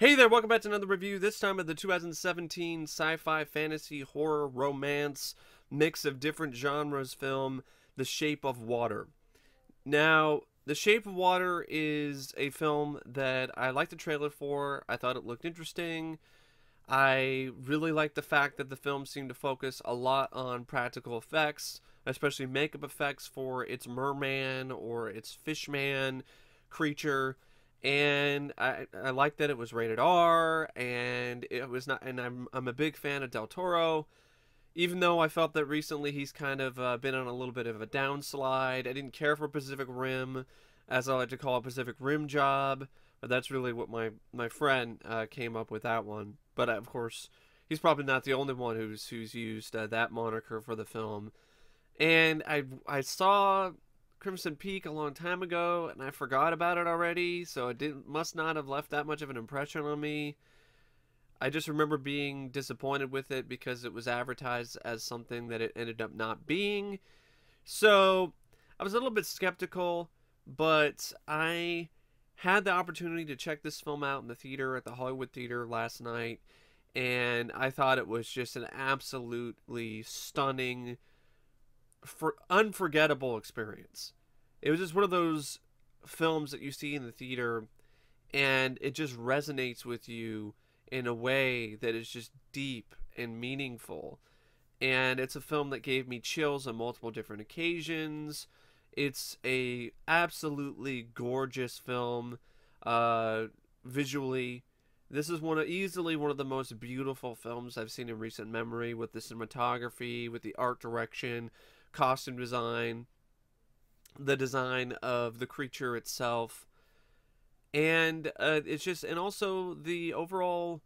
Hey there, welcome back to another review, this time of the 2017 sci-fi, fantasy, horror, romance, mix of different genres film, The Shape of Water. Now, The Shape of Water is a film that I liked the trailer for. I thought it looked interesting. I really liked the fact that the film seemed to focus a lot on practical effects, especially makeup effects for its merman or its fishman creature. And I like that it was rated R, and it was not. And I'm a big fan of Del Toro, even though I felt that recently he's kind of been on a little bit of a downslide. I didn't care for Pacific Rim, as I like to call it, Pacific Rim Job, but that's really what my friend came up with that one. But of course, he's probably not the only one who's used that moniker for the film. And I saw Crimson Peak a long time ago, and I forgot about it already, so it didn't must not have left that much of an impression on me. I just remember being disappointed with it because it was advertised as something that it ended up not being. So I was a little bit skeptical, but I had the opportunity to check this film out in the theater at the Hollywood Theater last night, and I thought it was just an absolutely stunning, unforgettable experience. It was just one of those films that you see in the theater, and it just resonates with you in a way that is just deep and meaningful. And it's a film that gave me chills on multiple different occasions. It's a absolutely gorgeous film, visually. This is easily one of the most beautiful films I've seen in recent memory, with the cinematography, with the art direction, costume design, the design of the creature itself, and it's just, and also the overall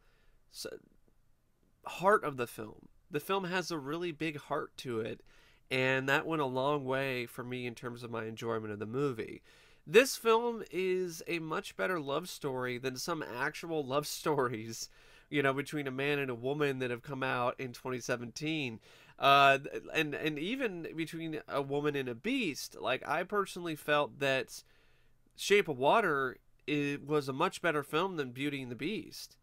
heart of the film. The film has a really big heart to it, and that went a long way for me in terms of my enjoyment of the movie. This film is a much better love story than some actual love stories, between a man and a woman that have come out in 2017. And even between a woman and a beast. Like, I personally felt that Shape of Water, it was a much better film than Beauty and the Beast.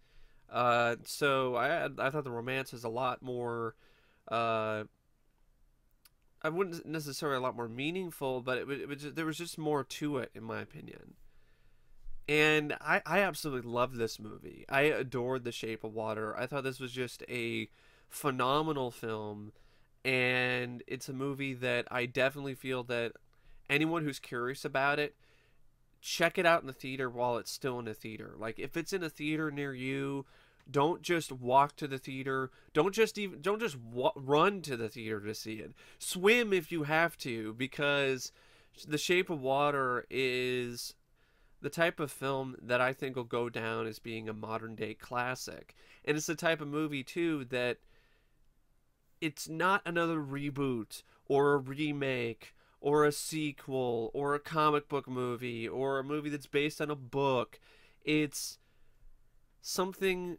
So I thought the romance is a lot more. Uh, I wouldn't necessarily a lot more meaningful, but there was just more to it, in my opinion. And I absolutely loved this movie. I adored The Shape of Water. I thought this was just a phenomenal film, and it's a movie that I definitely feel that anyone who's curious about it, check it out in the theater while it's still in the theater. Like, if it's in a theater near you, don't just walk to the theater. Don't just run to the theater to see it. Swim if you have to, because The Shape of Water is the type of film that I think will go down as being a modern day classic. And it's the type of movie too that it's not another reboot or a remake or a sequel or a comic book movie or a movie that's based on a book. It's something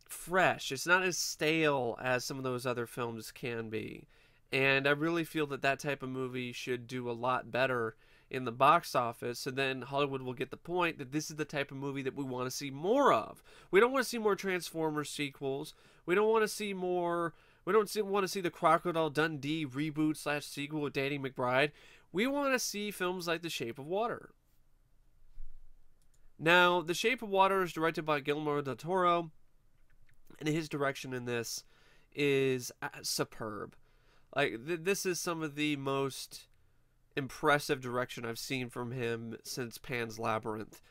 fresh. It's not as stale as some of those other films can be. And I really feel that that type of movie should do a lot better in the box office, and then Hollywood will get the point that this is the type of movie that we want to see more of. We don't want to see more Transformers sequels. We don't want to see more. We don't want to see the Crocodile Dundee reboot / sequel with Danny McBride. We want to see films like The Shape of Water. Now, The Shape of Water is directed by Guillermo del Toro, and his direction in this is superb. Like, this is some of the most impressive direction I've seen from him since Pan's Labyrinth.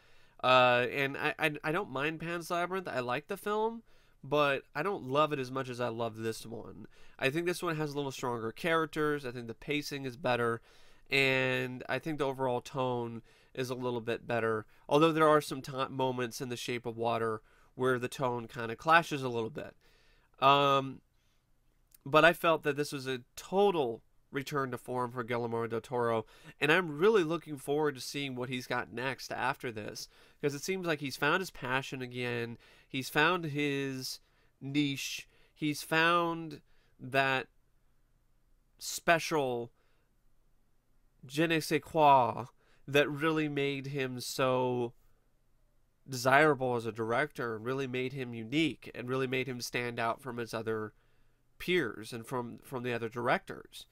And I don't mind Pan's Labyrinth. I like the film, but I don't love it as much as I love this one. I think this one has a little stronger characters. I think the pacing is better, and I think the overall tone is a little bit better. Although there are some moments in The Shape of Water where the tone kind of clashes a little bit. But I felt that this was a total return to form for Guillermo del Toro, and I'm really looking forward to seeing what he's got next after this, because it seems like he's found his passion again. He's found his niche. He's found that special je ne sais quoi that really made him so desirable as a director and really made him unique and really made him stand out from his other peers and from the other directors.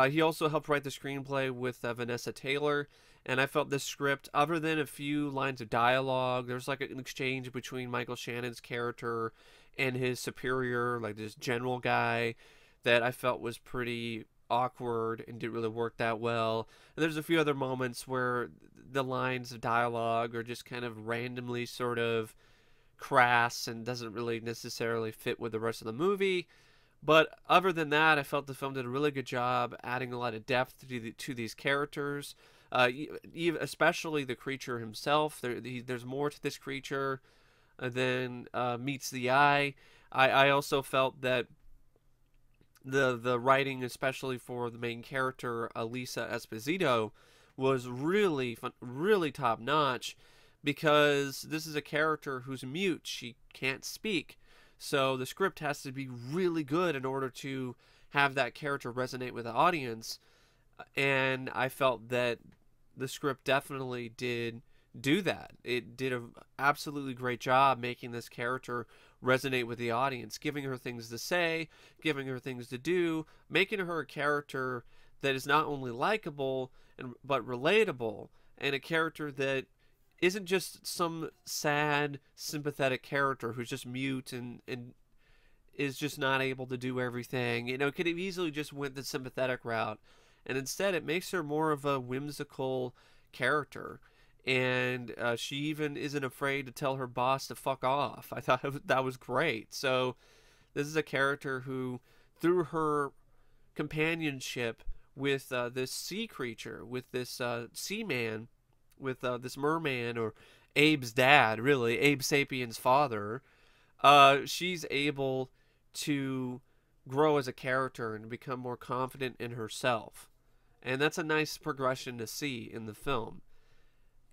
He also helped write the screenplay with Vanessa Taylor, and I felt this script, other than a few lines of dialogue, there's like an exchange between Michael Shannon's character and his superior, like this general guy, that I felt was pretty awkward and didn't really work that well. And there's a few other moments where the lines of dialogue are just kind of randomly sort of crass and doesn't really necessarily fit with the rest of the movie. But other than that, I felt the film did a really good job adding a lot of depth to these characters, especially the creature himself. There's more to this creature than meets the eye. I also felt that the writing, especially for the main character, Elisa Esposito, was really fun, really top notch, because this is a character who's mute. She can't speak. So the script has to be really good in order to have that character resonate with the audience. And I felt that the script definitely did do that. It did an absolutely great job making this character resonate with the audience, giving her things to say, giving her things to do, making her a character that is not only likable but relatable, and a character that isn't just some sad, sympathetic character who's just mute and is just not able to do everything. You know, could have easily just went the sympathetic route, and instead it makes her more of a whimsical character. And she even isn't afraid to tell her boss to fuck off. I thought that was great. So this is a character who, through her companionship with this sea creature, with this sea man, with this merman, or Abe's dad, really, Abe Sapien's father, she's able to grow as a character and become more confident in herself. And that's a nice progression to see in the film.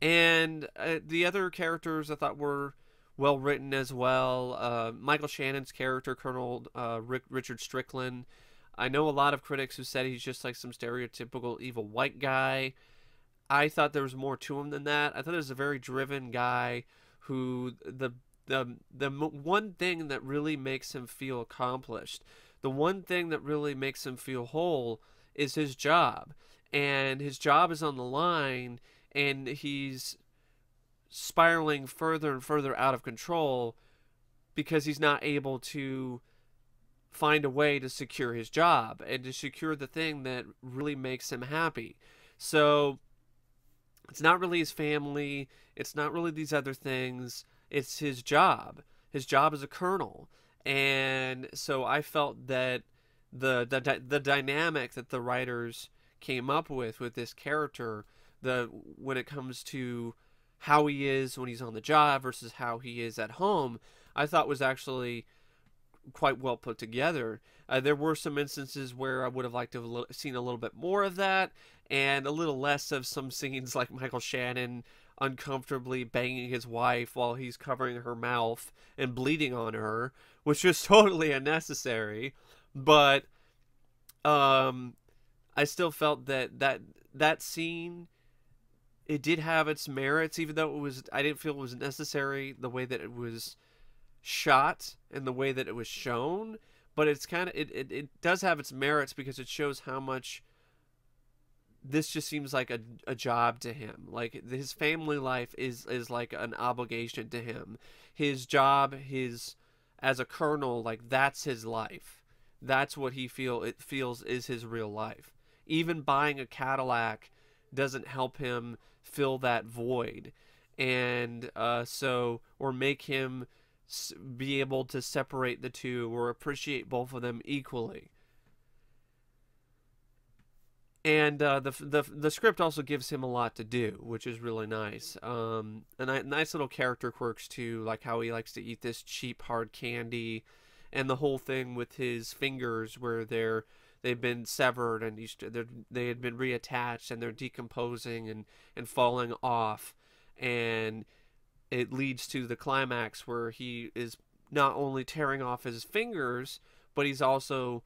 And the other characters I thought were well written as well. Michael Shannon's character, Colonel Richard Strickland. I know a lot of critics who said he's just like some stereotypical evil white guy. I thought there was more to him than that. I thought he was a very driven guy who the one thing that really makes him feel accomplished, the one thing that really makes him feel whole, is his job. And his job is on the line, and he's spiraling further and further out of control because he's not able to find a way to secure his job and to secure the thing that really makes him happy. So it's not really his family, it's not really these other things, it's his job. His job as a colonel. And so I felt that the dynamic that the writers came up with this character, when it comes to how he is when he's on the job versus how he is at home, I thought was actually quite well put together. There were some instances where I would have liked to have seen a little bit more of that, and a little less of some scenes like Michael Shannon uncomfortably banging his wife while he's covering her mouth and bleeding on her, which was totally unnecessary. But I still felt that scene, it did have its merits, even though I didn't feel it was necessary the way that it was shot and the way that it was shown. But it's kind of it does have its merits because it shows how much this just seems like a job to him. Like, his family life is like an obligation to him. His job, as a colonel, like, that's his life. That's what he feels is his real life. Even buying a Cadillac doesn't help him fill that void, and or make him be able to separate the two or appreciate both of them equally. And the script also gives him a lot to do, which is really nice. And nice little character quirks too, like how he likes to eat this cheap hard candy, and the whole thing with his fingers where they've been severed and they had been reattached and they're decomposing and falling off, and it leads to the climax where he is not only tearing off his fingers, but he's also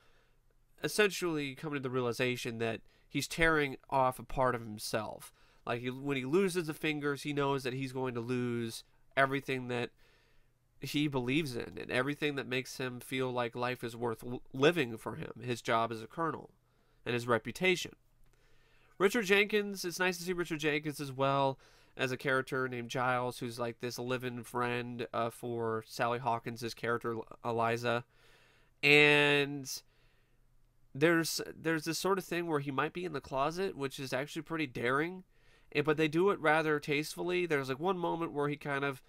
essentially coming to the realization that he's tearing off a part of himself. Like when he loses the fingers, he knows that he's going to lose everything that he believes in and everything that makes him feel like life is worth living for him. His job as a colonel and his reputation. Richard Jenkins, it's nice to see Richard Jenkins as well as a character named Giles, who's like this live-in friend for Sally Hawkins' character Eliza. And there's this sort of thing where he might be in the closet, which is actually pretty daring, but they do it rather tastefully. There's like one moment where he kind of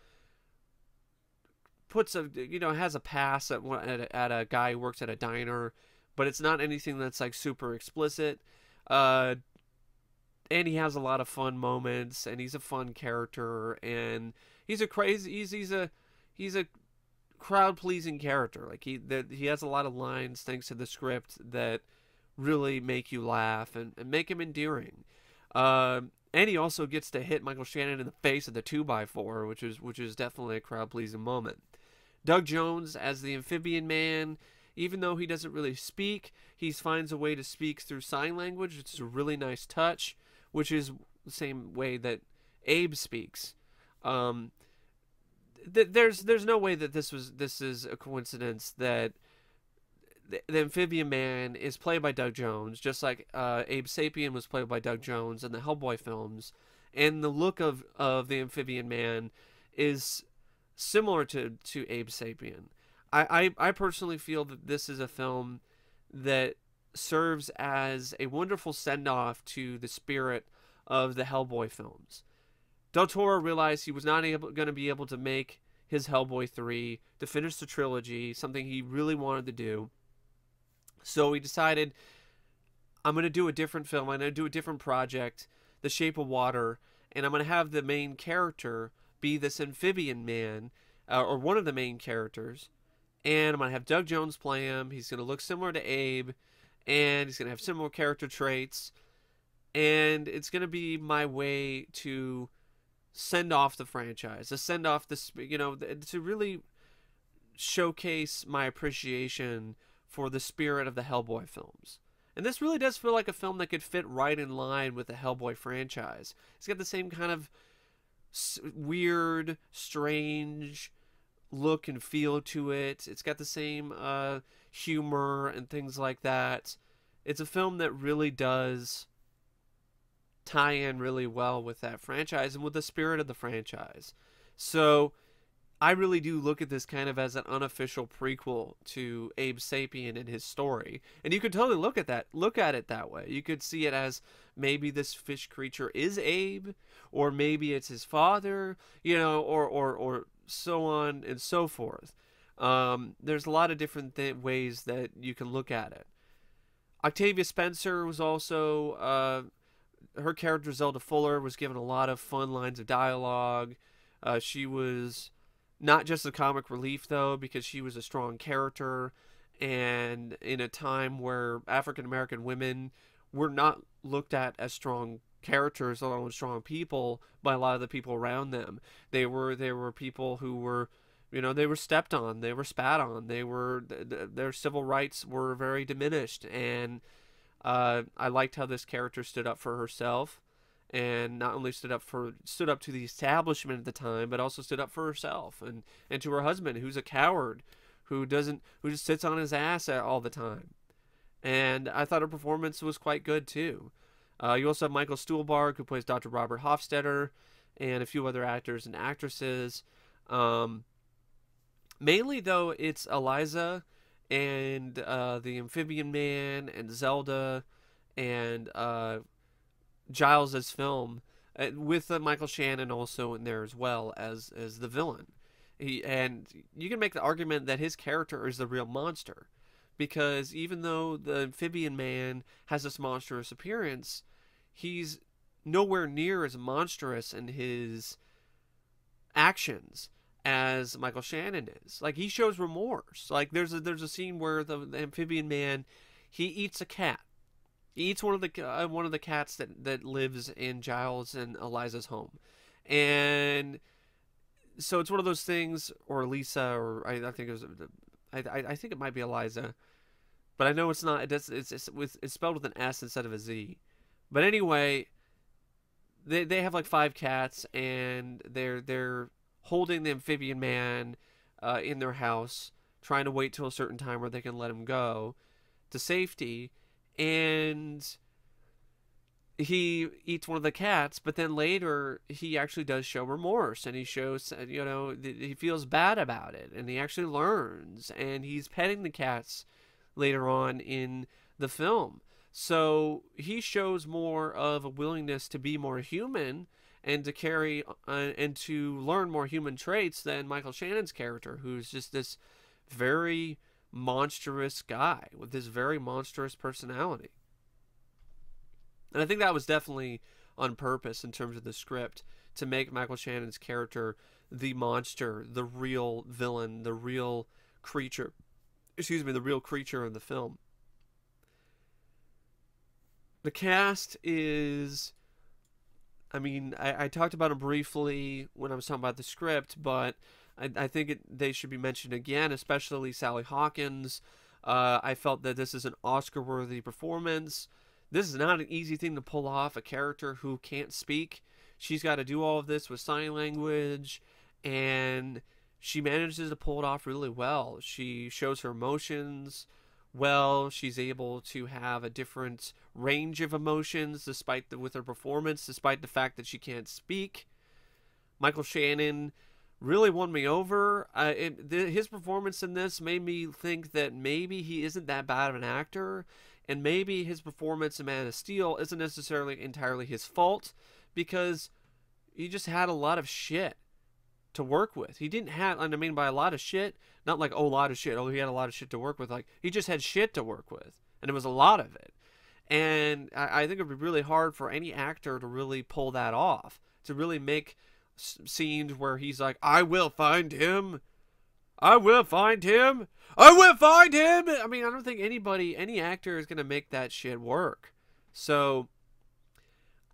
puts has a pass at a guy who works at a diner, but it's not anything that's like super explicit. And he has a lot of fun moments, and he's a fun character, and he's a crowd pleasing character. Like he has a lot of lines thanks to the script that really make you laugh and make him endearing. And he also gets to hit Michael Shannon in the face with a 2x4, which is definitely a crowd pleasing moment. Doug Jones as the amphibian man, even though he doesn't really speak, he finds a way to speak through sign language, which is a really nice touch, which is the same way that Abe speaks. There's no way that this is a coincidence that the amphibian man is played by Doug Jones, just like Abe Sapien was played by Doug Jones in the Hellboy films, and the look of the amphibian man is similar to Abe Sapien. I personally feel that this is a film that serves as a wonderful send-off to the spirit of the Hellboy films. Del Toro realized he was not going to be able to make his Hellboy 3 to finish the trilogy, something he really wanted to do. So he decided, I'm going to do a different film. I'm going to do a different project, The Shape of Water, and I'm going to have the main character be this amphibian man, or one of the main characters, and I'm going to have Doug Jones play him. He's going to look similar to Abe, and he's going to have similar character traits, and it's going to be my way to send off the franchise, to send off this, to really showcase my appreciation for the spirit of the Hellboy films. And this really does feel like a film that could fit right in line with the Hellboy franchise. It's got the same kind of weird, strange look and feel to it. It's got the same humor and things like that. It's a film that really does tie in really well with that franchise and with the spirit of the franchise. So I really do look at this kind of as an unofficial prequel to Abe Sapien and his story. And you could totally look at it that way. You could see it as maybe this fish creature is Abe, or maybe it's his father, or so on and so forth. There's a lot of different ways that you can look at it. Octavia Spencer was also, her character Zelda Fuller was given a lot of fun lines of dialogue. She was not just a comic relief, though, because she was a strong character, and in a time where African American women were not looked at as strong characters, let alone strong people, by a lot of the people around them. They were people who were, they were stepped on, they were spat on, their civil rights were very diminished, and I liked how this character stood up for herself. And not only stood up to the establishment at the time, but also stood up for herself and to her husband, who's a coward, who just sits on his ass all the time. And I thought her performance was quite good too. You also have Michael Stuhlbarg, who plays Dr. Robert Hofstetter, and a few other actors and actresses. Mainly though, it's Eliza and the Amphibian Man and Zelda and Giles's film, with Michael Shannon also in there as well as the villain. And you can make the argument that his character is the real monster, because even though the amphibian man has this monstrous appearance, he's nowhere near as monstrous in his actions as Michael Shannon is. Like, he shows remorse. Like, there's a scene where the amphibian man, he eats a cat. He eats one of the cats that lives in Giles and Eliza's home, and so it's one of those things, or Lisa, or I think it was, I think it might be Eliza, but I know it's not. It's spelled with an S instead of a Z. But anyway, they have like 5 cats, and they're holding the amphibian man in their house, trying to wait till a certain time where they can let him go to safety, and he eats one of the cats, but then later he actually does show remorse, and he shows, he feels bad about it, and he actually learns, and he's petting the cats later on in the film. So he shows more of a willingness to be more human and to carry and to learn more human traits than Michael Shannon's character, who's just this very monstrous guy with this very monstrous personality. And I think that was definitely on purpose in terms of the script, to make Michael Shannon's character the monster, the real villain, the real creature. Excuse me, the real creature in the film. The cast is, I mean, I talked about them briefly when I was talking about the script, but I think they should be mentioned again, especially Sally Hawkins. I felt that this is an Oscar-worthy performance. This is not an easy thing to pull off, a character who can't speak. She's got to do all of this with sign language, and she manages to pull it off really well. She shows her emotions well. She's able to have a different range of emotions with her performance, despite the fact that she can't speak. Michael Shannon really won me over. His performance in this made me think that maybe he isn't that bad of an actor, and maybe his performance in Man of Steel isn't necessarily entirely his fault, because he just had a lot of shit to work with. He didn't have, and I mean by a lot of shit, not like, oh, a lot of shit. Oh, he had a lot of shit to work with. Like, he just had shit to work with, and it was a lot of it. And I think it would be really hard for any actor to really pull that off, to really make scenes where he's like, I will find him. I will find him. I will find him. I mean, I don't think any actor is going to make that shit work. So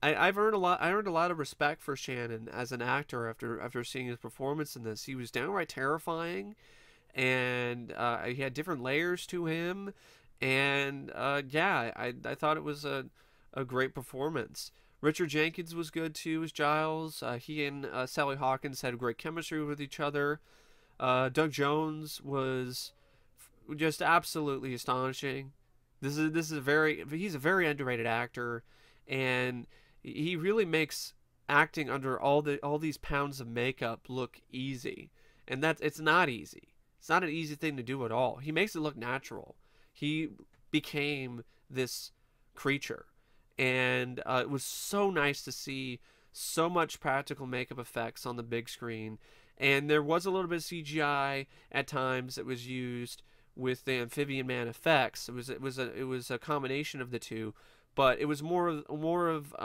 I've earned a lot. I earned a lot of respect for Shannon as an actor after seeing his performance in this. He was downright terrifying, and he had different layers to him. And yeah, I thought it was a great performance. Richard Jenkins was good too as Giles. He and Sally Hawkins had great chemistry with each other. Doug Jones was just absolutely astonishing. He's a very underrated actor, and he really makes acting under all these pounds of makeup look easy, and it's not easy. It's not an easy thing to do at all. He makes it look natural. He became this creature, and it was so nice to see so much practical makeup effects on the big screen. And there was a little bit of CGI at times that was used with the amphibian man effects. It was a combination of the two, but it was more of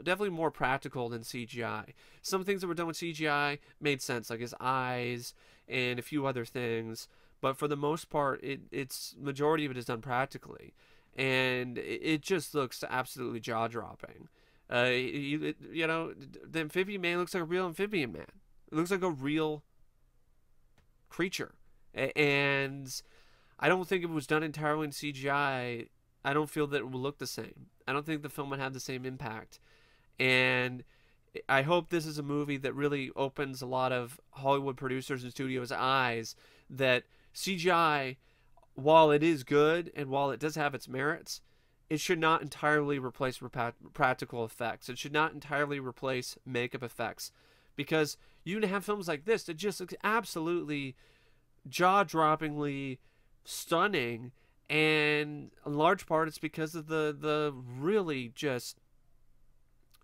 definitely more practical than CGI. Some things that were done with CGI made sense, like his eyes and a few other things, but for the most part, it's majority of it is done practically, and it just looks absolutely jaw dropping. The amphibian man looks like a real amphibian man. It looks like a real creature. And I don't think if it was done entirely in CGI, I don't feel that it would look the same. I don't think the film would have the same impact. And I hope this is a movie that really opens a lot of Hollywood producers and studios' eyes that CGI, while it is good and while it does have its merits, it should not entirely replace practical effects. It should not entirely replace makeup effects. Because you can have films like this that just look absolutely jaw-droppingly stunning, and in large part it's because of the really just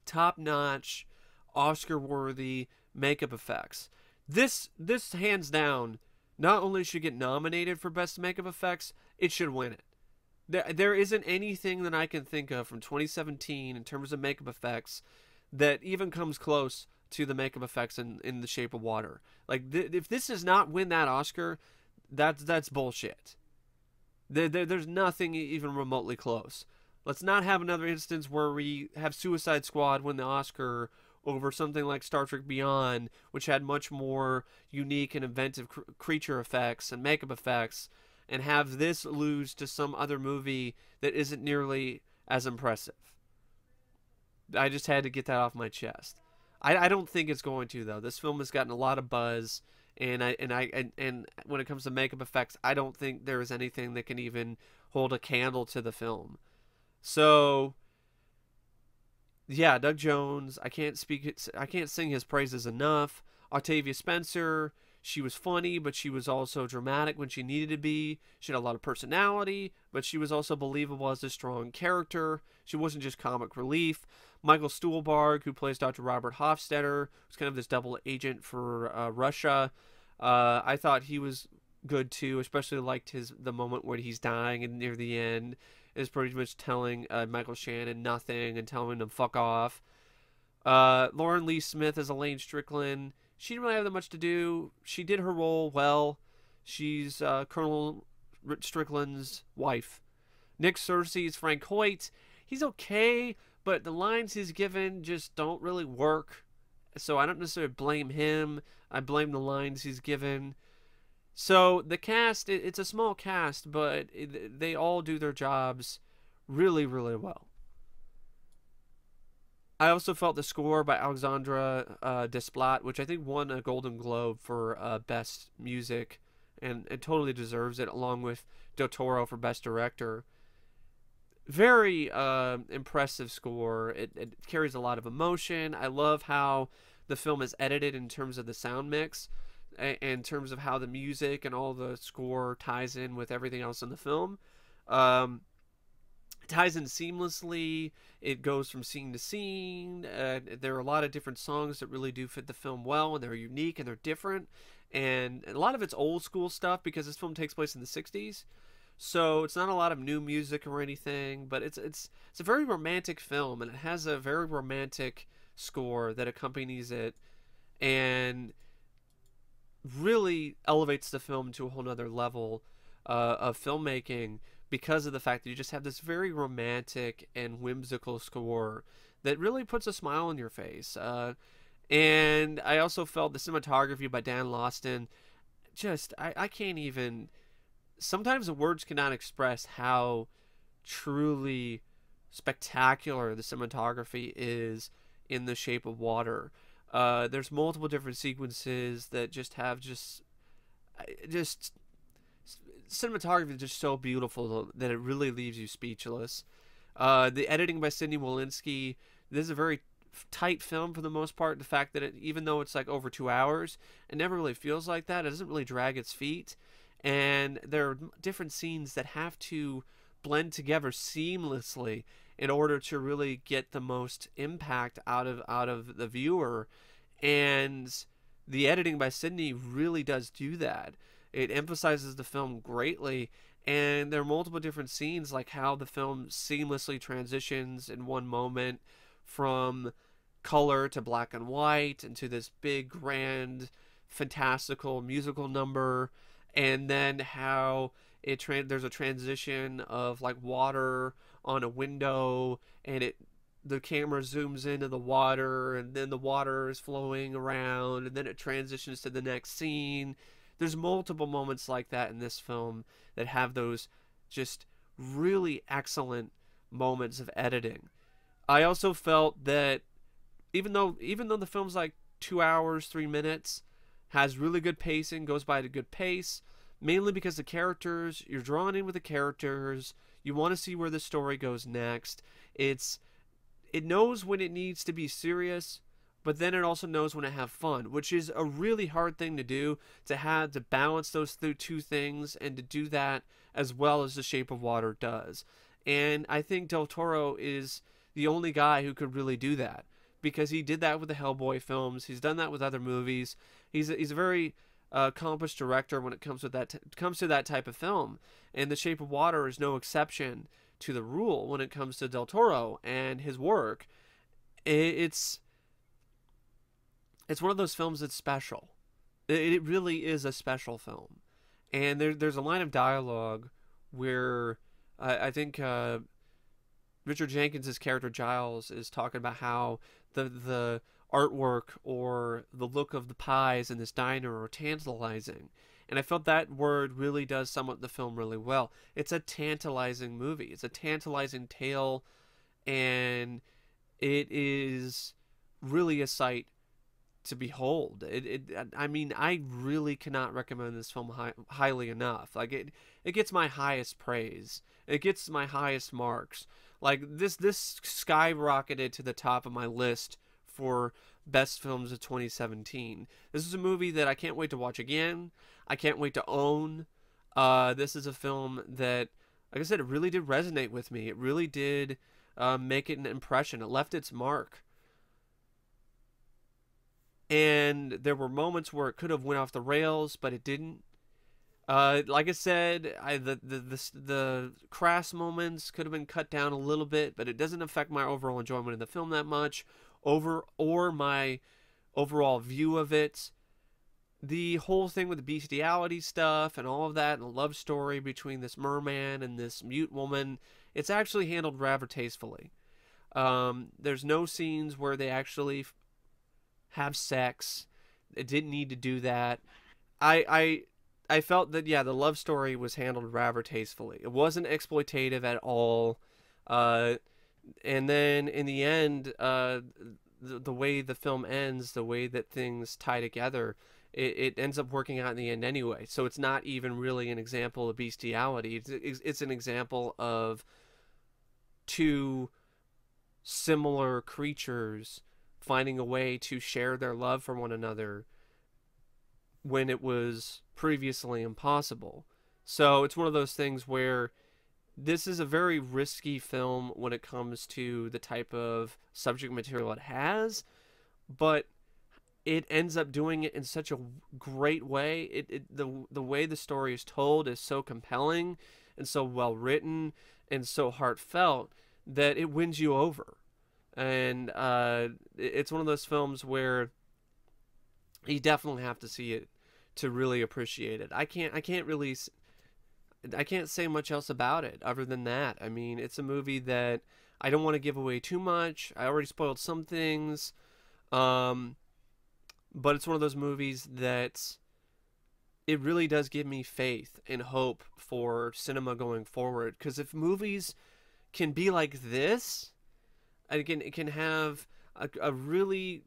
top-notch, Oscar-worthy makeup effects. This hands down not only should get nominated for Best Makeup Effects, it should win it. There isn't anything that I can think of from 2017 in terms of makeup effects that even comes close to the makeup effects in The Shape of Water. Like, if this does not win that Oscar, that's bullshit. There's nothing even remotely close. Let's not have another instance where we have Suicide Squad win the Oscar over something like Star Trek Beyond, which had much more unique and inventive creature effects and makeup effects, and have this lose to some other movie that isn't nearly as impressive. I just had to get that off my chest. I don't think it's going to though. This film has gotten a lot of buzz, and when it comes to makeup effects, I don't think there is anything that can even hold a candle to the film. So yeah, Doug Jones. I can't sing his praises enough. Octavia Spencer. She was funny, but she was also dramatic when she needed to be. She had a lot of personality, but she was also believable as a strong character. She wasn't just comic relief. Michael Stuhlbarg, who plays Dr. Robert Hofstetter, was kind of this double agent for Russia. I thought he was good too, especially liked the moment where he's dying and near the end is pretty much telling Michael Shannon nothing and telling him to fuck off. Lauren Lee Smith as Elaine Strickland. She didn't really have that much to do. She did her role well. She's Colonel Strickland's wife. Nick Cersei's Frank Hoyt. He's okay, but the lines he's given just don't really work. So I don't necessarily blame him. I blame the lines he's given. So the cast, it's a small cast, but they all do their jobs really, really well. I also felt the score by Alexandra Desplat, which I think won a Golden Globe for Best Music, and it totally deserves it, along with Del Toro for Best Director. Very impressive score. It carries a lot of emotion. I love how the film is edited in terms of the sound mix, in terms of how the music and all the score ties in with everything else in the film. It ties in seamlessly. It goes from scene to scene. There are a lot of different songs that really do fit the film well, and they're unique and they're different. And a lot of it's old school stuff because this film takes place in the 60s. So it's not a lot of new music or anything, but it's a very romantic film, and it has a very romantic score that accompanies it, and really elevates the film to a whole nother level of filmmaking because of the fact that you just have this very romantic and whimsical score that really puts a smile on your face. And I also felt the cinematography by Dan Lawson. Just I can't even. Sometimes the words cannot express how truly spectacular the cinematography is in The Shape of Water. There's multiple different sequences that just have just cinematography is just so beautiful that it really leaves you speechless. The editing by Sidney Wolinski. This is a very tight film for the most part. The fact that even though it's like over 2 hours, it never really feels like that. It doesn't really drag its feet. And there are different scenes that have to blend together seamlessly in order to really get the most impact out of the viewer. And the editing by Sidney really does do that. It emphasizes the film greatly, and there are multiple different scenes, like how the film seamlessly transitions in one moment from color to black and white into this big, grand, fantastical musical number, and then how there's a transition of like water on a window, and the camera zooms into the water, and then the water is flowing around, and then it transitions to the next scene. There's multiple moments like that in this film that have those just really excellent moments of editing. I also felt that even though the film's like 2 hours, 3 minutes, has really good pacing, goes by at a good pace, mainly because the characters, you're drawn in with the characters, you want to see where the story goes next. It knows when it needs to be serious, but then it also knows when to have fun, which is a really hard thing to do, to balance those two things, and to do that as well as The Shape of Water does. And I think Del Toro is the only guy who could really do that, because he did that with the Hellboy films. He's done that with other movies. He's a very accomplished director when it comes to that type of film, and The Shape of Water is no exception to the rule when it comes to Del Toro and his work. It's one of those films that's special. It really is a special film. And there's a line of dialogue where I think Richard Jenkins' character Giles is talking about how the artwork or the look of the pies in this diner are tantalizing. And I felt that word really does sum up the film really well. It's a tantalizing movie. It's a tantalizing tale, and it is really a sight to behold. I mean, I really cannot recommend this film highly enough. Like it gets my highest praise. It gets my highest marks. Like this skyrocketed to the top of my list for best films of 2017. This is a movie that I can't wait to watch again. I can't wait to own. This is a film that, like I said, it really did resonate with me. It really did make an impression. It left its mark. And there were moments where it could have went off the rails, but it didn't. Like I said, the crass moments could have been cut down a little bit, but it doesn't affect my overall enjoyment of the film that much, or my overall view of it. The whole thing with the bestiality stuff and all of that, and the love story between this merman and this mute woman, it's actually handled rather tastefully. There's no scenes where they actually have sex. It didn't need to do that. I felt that, yeah, the love story was handled rather tastefully. It wasn't exploitative at all. And then in the end, the way the film ends, the way that things tie together, it ends up working out in the end anyway. So it's not even really an example of bestiality. It's an example of two similar creatures finding a way to share their love for one another when it was previously impossible. So it's one of those things where this is a very risky film when it comes to the type of subject material it has, but it ends up doing it in such a great way. The way the story is told is so compelling and so well written and so heartfelt that it wins you over. And it's one of those films where you definitely have to see it to really appreciate it. I can't say much else about it other than that. I mean, it's a movie that I don't want to give away too much. I already spoiled some things. But it's one of those movies that it really does give me faith and hope for cinema going forward. Because if movies can be like this, it can have a really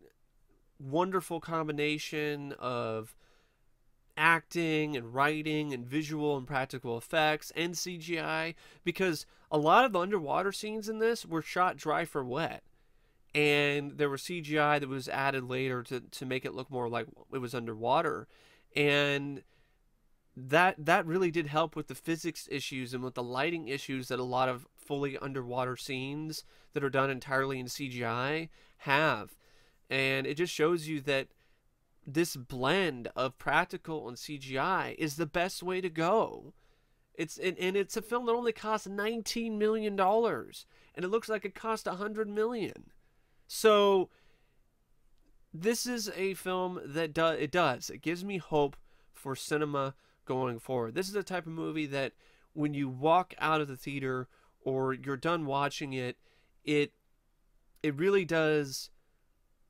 wonderful combination of acting and writing and visual and practical effects and CGI, because a lot of the underwater scenes in this were shot dry for wet, and there was CGI that was added later to make it look more like it was underwater, and that really did help with the physics issues and with the lighting issues that a lot of fully underwater scenes that are done entirely in CGI have. And it just shows you that this blend of practical and CGI is the best way to go. It's a film that only cost $19 million, and it looks like it cost $100 million. So this is a film that it gives me hope for cinema going forward. This is the type of movie that when you walk out of the theater or you're done watching it, it really does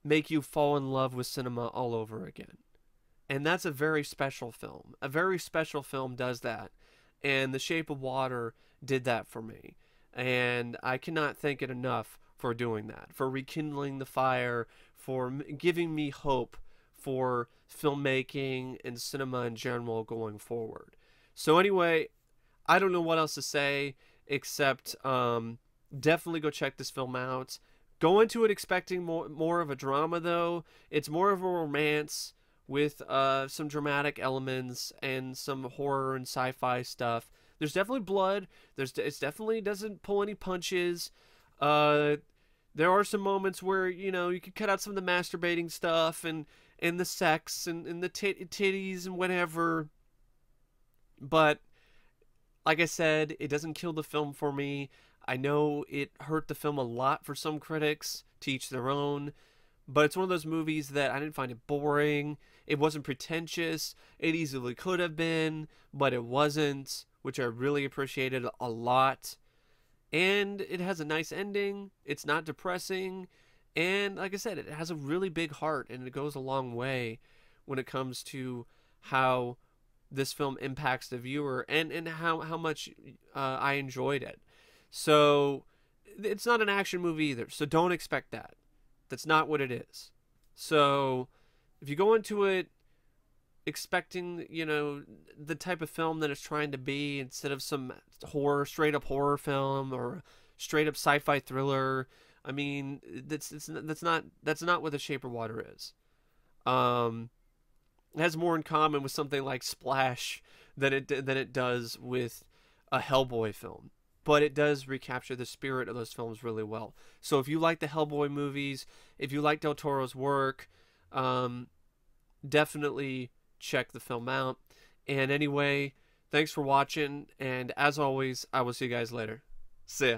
make you fall in love with cinema all over again. And that's a very special film. A very special film does that. And The Shape of Water did that for me. And I cannot thank it enough for doing that, for rekindling the fire, for giving me hope for filmmaking and cinema in general going forward. So anyway, I don't know what else to say except definitely go check this film out. Go into it expecting more of a drama, though. It's more of a romance with some dramatic elements and some horror and sci-fi stuff. There's definitely blood. It definitely doesn't pull any punches. There are some moments where, you can cut out some of the masturbating stuff and the sex and the titties and whatever. But like I said, it doesn't kill the film for me. I know it hurt the film a lot for some critics, to each their own, but it's one of those movies that I didn't find it boring. It wasn't pretentious. It easily could have been, but it wasn't, which I really appreciated a lot. And it has a nice ending. It's not depressing. And like I said, it has a really big heart, and it goes a long way when it comes to how this film impacts the viewer and how much I enjoyed it. So it's not an action movie either, so don't expect that. That's not what it is. So if you go into it expecting, the type of film that it's trying to be instead of some straight up horror film or straight up sci-fi thriller, I mean, that's not what The Shape of Water is. Um, it has more in common with something like Splash than it does with a Hellboy film. But it does recapture the spirit of those films really well. So if you like the Hellboy movies, if you like Del Toro's work, definitely check the film out. And anyway, thanks for watching. And as always, I will see you guys later. See ya.